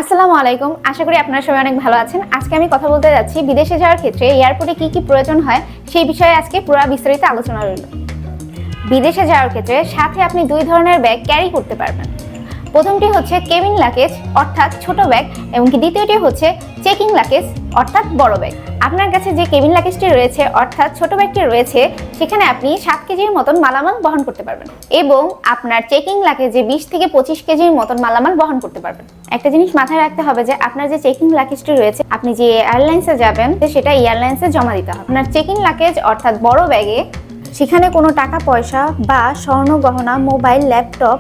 আসসালামু আলাইকুম। আশা করি আপনারা সবাই অনেক ভালো আছেন। আজকে আমি কথা বলতে যাচ্ছি বিদেশে যাওয়ার ক্ষেত্রে এয়ারপোর্টে কি প্রয়োজন হয় সেই বিষয়ে আজকে পুরো বিস্তারিত আলোচনা রইল। বিদেশে যাওয়ার ক্ষেত্রে সাথে আপনি দুই ধরনের ব্যাগ ক্যারি করতে পারবেন। প্রথমটি হচ্ছে কেবিন লাগেজ অর্থাৎ ছোট ব্যাগ এবং দ্বিতীয়টি হচ্ছে চেকিং লাগেজ অর্থাৎ বড় ব্যাগ। আপনার কাছে যে কেবিন লাগেজটি রয়েছে অর্থাৎ ছোট ব্যাগটি রয়েছে সেখানে আপনি 7 কেজির মতন মালামাল বহন করতে পারবেন এবং আপনার চেকিং লাগেজে 20 থেকে 25 কেজির মতন মালামাল বহন করতে পারবেন। একটা জিনিস মাথায় রাখতে হবে যে আপনার যে চেকিং লাগেজটি রয়েছে আপনি যে এয়ারলাইন্সে যাবেন সেটা এয়ারলাইন্সে জমা দিতে হবে। আপনার চেকিং লাগেজ অর্থাৎ বড় ব্যাগে সেখানে কোনো টাকা পয়সা বা স্বর্ণ গহনা, মোবাইল, ল্যাপটপ,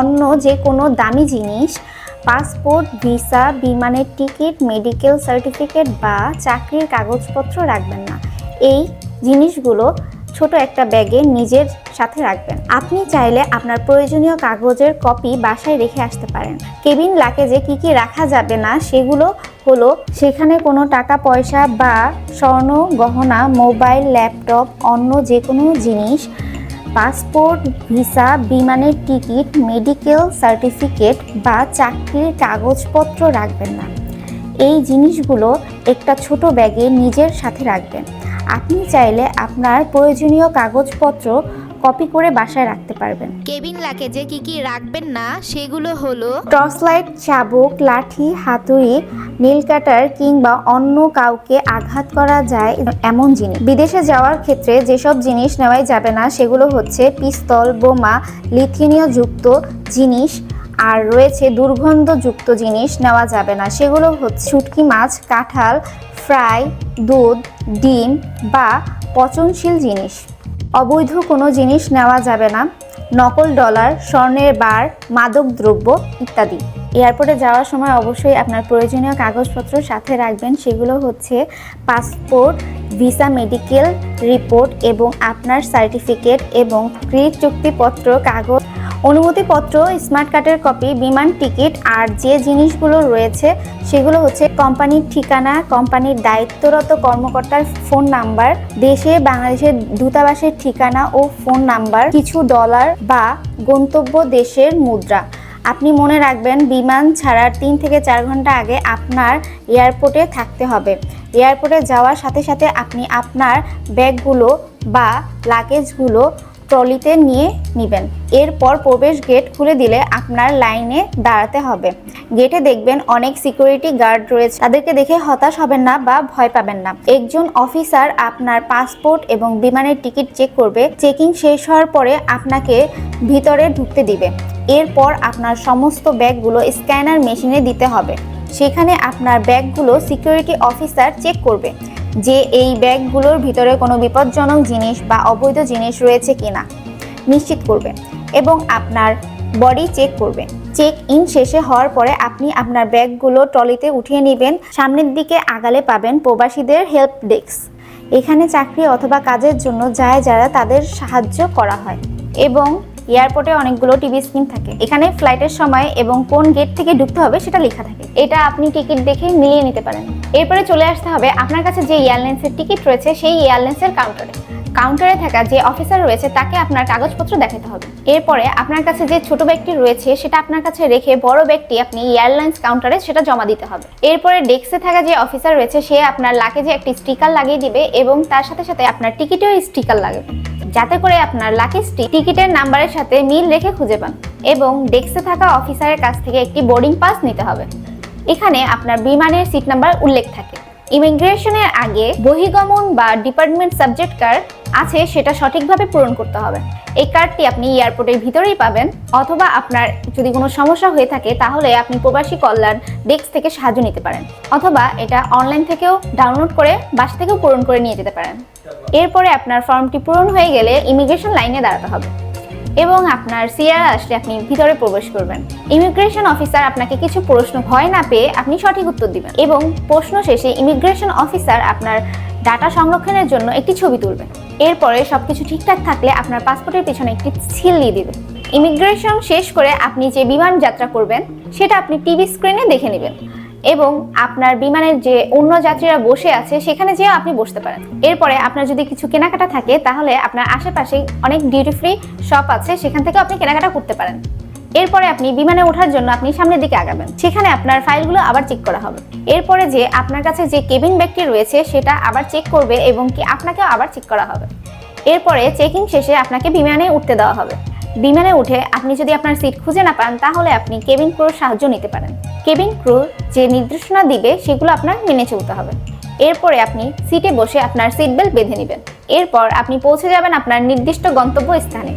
অন্য যে কোনো দামি জিনিস, পাসপোর্ট, ভিসা, বিমানের টিকিট, মেডিকেল সার্টিফিকেট বা চাকরির কাগজপত্র রাখবেন না। এই জিনিসগুলো ছোট একটা ব্যাগে নিজের সাথে রাখবেন। আপনি চাইলে আপনার প্রয়োজনীয় কাগজের কপি বাসায় রেখে আসতে পারেন। কেবিন লাগেজে কি রাখা যাবে না সেগুলো হলো সেখানে কোনো টাকা পয়সা বা স্বর্ণ গহনা, মোবাইল, ল্যাপটপ, অন্য যে কোনো জিনিস, পাসপোর্ট, ভিসা, বিমানের টিকিট, মেডিকেল সার্টিফিকেট বা চাকরির কাগজপত্র রাখবেন না। এই জিনিসগুলো একটা ছোট ব্যাগে নিজের সাথে রাখবেন। আপনি চাইলে আপনার প্রয়োজনীয় কাগজপত্র কপি করে বাসায় রাখতে পারবেন। কেবিন লাগেজে কি রাখবেন না সেগুলো হলো টর্চ লাইট, চাবুক, লাঠি, হাতুড়ি, নীল কাটার কিংবা অন্য কাউকে আঘাত করা যায় এমন জিনিস। বিদেশে যাওয়ার ক্ষেত্রে যেসব জিনিস নেওয়াই যাবে না সেগুলো হচ্ছে পিস্তল, বোমা, লিথিনিয়মযুক্ত জিনিস আর রয়েছে দুর্গন্ধযুক্ত জিনিস নেওয়া যাবে না। সেগুলো হচ্ছে শুটকি মাছ, কাঁঠাল, ফ্রাই, দুধ, ডিম বা পচনশীল জিনিস। অবৈধ কোনো জিনিস নেওয়া যাবে না, নকল ডলার, স্বর্ণের বার, মাদক দ্রব্য ইত্যাদি। এয়ারপোর্টে যাওয়ার সময় অবশ্যই আপনার প্রয়োজনীয় কাগজপত্র সাথে রাখবেন। সেগুলো হচ্ছে পাসপোর্ট, ভিসা, মেডিকেল রিপোর্ট এবং আপনার সার্টিফিকেট এবং ক্রেডিট চুক্তিপত্র, কাগজ, অনুমতিপত্র, স্মার্ট কার্ডের কপি, বিমান টিকিট আর যে জিনিসগুলো রয়েছে সেগুলো হচ্ছে কোম্পানির ঠিকানা, কোম্পানির দায়িত্বরত কর্মকর্তার ফোন নাম্বার, দেশে বাংলাদেশের দূতাবাসের ঠিকানা ও ফোন নাম্বার, কিছু ডলার বা গন্তব্য দেশের মুদ্রা। আপনি মনে রাখবেন বিমান ছাড়ার 3 থেকে 4 ঘন্টা আগে আপনার এয়ারপোর্টে থাকতে হবে। এয়ারপোর্টে যাওয়ার সাথে সাথে আপনি আপনার ব্যাগগুলো বা লাগেজগুলো ট্রলিতে নিয়ে নেবেন। এরপর প্রবেশ গেট খুলে দিলে আপনার লাইনে দাঁড়াতে হবে। গেটে দেখবেন অনেক সিকিউরিটি গার্ড রয়েছে, তাদেরকে দেখে হতাশ হবেন না বা ভয় পাবেন না। একজন অফিসার আপনার পাসপোর্ট এবং বিমানের টিকিট চেক করবে। চেকিং শেষ হওয়ার পরে আপনাকে ভিতরে ঢুকতে দিবে। এরপর আপনার সমস্ত ব্যাগগুলো স্ক্যানার মেশিনে দিতে হবে। সেখানে আপনার ব্যাগগুলো সিকিউরিটি অফিসার চেক করবে যে এই ব্যাগগুলোর ভিতরে কোনো বিপজ্জনক জিনিস বা অবৈধ জিনিস রয়েছে কিনা নিশ্চিত করবে এবং আপনার বডি চেক করবে। চেক ইন শেষে হওয়ার পরে আপনি আপনার ব্যাগগুলো ট্রলিতে উঠিয়ে নেবেন। সামনের দিকে আগালে পাবেন প্রবাসীদের হেল্প ডেস্ক। এখানে চাকরি অথবা কাজের জন্য যায় যারা তাদের সাহায্য করা হয় এবং এয়ারপোর্টে অনেকগুলো টিভি স্ক্রিন থাকে। এখানে ফ্লাইটের সময় এবং কোন গেট থেকে ঢুকতে হবে সেটা লেখা থাকে। এটা আপনি টিকিট দেখে মিলিয়ে নিতে পারেন। এরপরে চলে আসতে হবে আপনার কাছে যে এয়ারলাইন্সের টিকিট রয়েছে সেই এয়ারলাইন্সের কাউন্টারে থাকা যে অফিসার রয়েছে তাকে আপনার কাগজপত্র দেখাতে হবে। এরপরে আপনার কাছে যে ছোট ব্যাগটি রয়েছে সেটা আপনার কাছে রেখে বড় ব্যাগটি আপনি এয়ারলাইন্স কাউন্টারে সেটা জমা দিতে হবে। এরপরে ডেস্কে থাকা যে অফিসার রয়েছে সে আপনার লাগেজে একটি স্টিকার লাগিয়ে দিবে এবং তার সাথে সাথে আপনার টিকিটেও স্টিকার লাগবে যাতে করে আপনার লাগেজটি টিকিটের নাম্বারের সাথে মিল রেখে খুঁজে পান। এবং ডেস্কে থাকা অফিসারের কাছ থেকে একটি বোর্ডিং পাস নিতে হবে। এখানে আপনার বিমানের সিট নাম্বার উল্লেখ থাকে। ইমিগ্রেশনের আগে বহিগমন বা ডিপার্টমেন্ট সাবজেক্ট কার্ড আছে সেটা সঠিকভাবে পূরণ করতে হবে। এই কার্ডটি আপনি এয়ারপোর্টের ভিতরেই পাবেন অথবা আপনার যদি কোনো সমস্যা হয়ে থাকে তাহলে আপনি প্রবাসী কল্যাণ ডেস্ক থেকে সাহায্য নিতে পারেন অথবা এটা অনলাইন থেকেও ডাউনলোড করে বাসা থেকেও পূরণ করে নিয়ে যেতে পারেন। এরপরে আপনার ফর্মটি পূরণ হয়ে গেলে ইমিগ্রেশন লাইনে দাঁড়াতে হবে এবং আপনার সিআর আসলে আপনি ভিতরে প্রবেশ করবেন। ইমিগ্রেশন অফিসার আপনাকে কিছু প্রশ্ন ভয় না পেয়ে আপনি সঠিক উত্তর দিবেন এবং প্রশ্ন শেষে ইমিগ্রেশন অফিসার আপনার ডাটা সংরক্ষণের জন্য একটি ছবি তুলবেন। এরপরে সবকিছু ঠিকঠাক থাকলে আপনার পাসপোর্টের পিছনে একটি সিল দিয়ে দিবে। ইমিগ্রেশন শেষ করে আপনি যে বিমান যাত্রা করবেন সেটা আপনি টিভি স্ক্রিনে দেখে নেবেন এবং আপনার বিমানের যে অন্য যাত্রীরা বসে আছে সেখানে যেও আপনি বসতে পারেন। এরপরে আপনার যদি কিছু কেনাকাটা থাকে তাহলে আপনার আশেপাশে অনেক ডিউটি ফ্রি শপ আছে, সেখান থেকে আপনি কেনাকাটা করতে পারেন। এরপরে আপনি বিমানে ওঠার জন্য আপনি সামনের দিকে আগাবেন, সেখানে আপনার ফাইলগুলো আবার চেক করা হবে। এরপরে যে আপনার কাছে যে কেবিন ব্যাগটি রয়েছে সেটা আবার চেক করবে এবং কি আপনাকেও আবার চেক করা হবে। এরপরে চেকিং শেষে আপনাকে বিমানে উঠতে দেওয়া হবে। বিমানে উঠে আপনি যদি আপনার সিট খুঁজে না পান তাহলে আপনি কেবিন ক্রুর সাহায্য নিতে পারেন। কেবিন ক্রু যে নির্দেশনা দিবে সেগুলো আপনার মেনে চলতে হবে। এরপরে আপনি সিটে বসে আপনার সিট বেল্ট বেঁধে নেবেন। এরপর আপনি পৌঁছে যাবেন আপনার নির্দিষ্ট গন্তব্য স্থানে।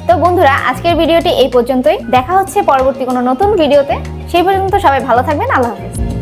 তো বন্ধুরা, আজকের ভিডিওটি এই পর্যন্তই। দেখা হচ্ছে পরবর্তী কোনো নতুন ভিডিওতে। সেই পর্যন্ত সবাই ভালো থাকবেন। আল্লাহ হাফেজ।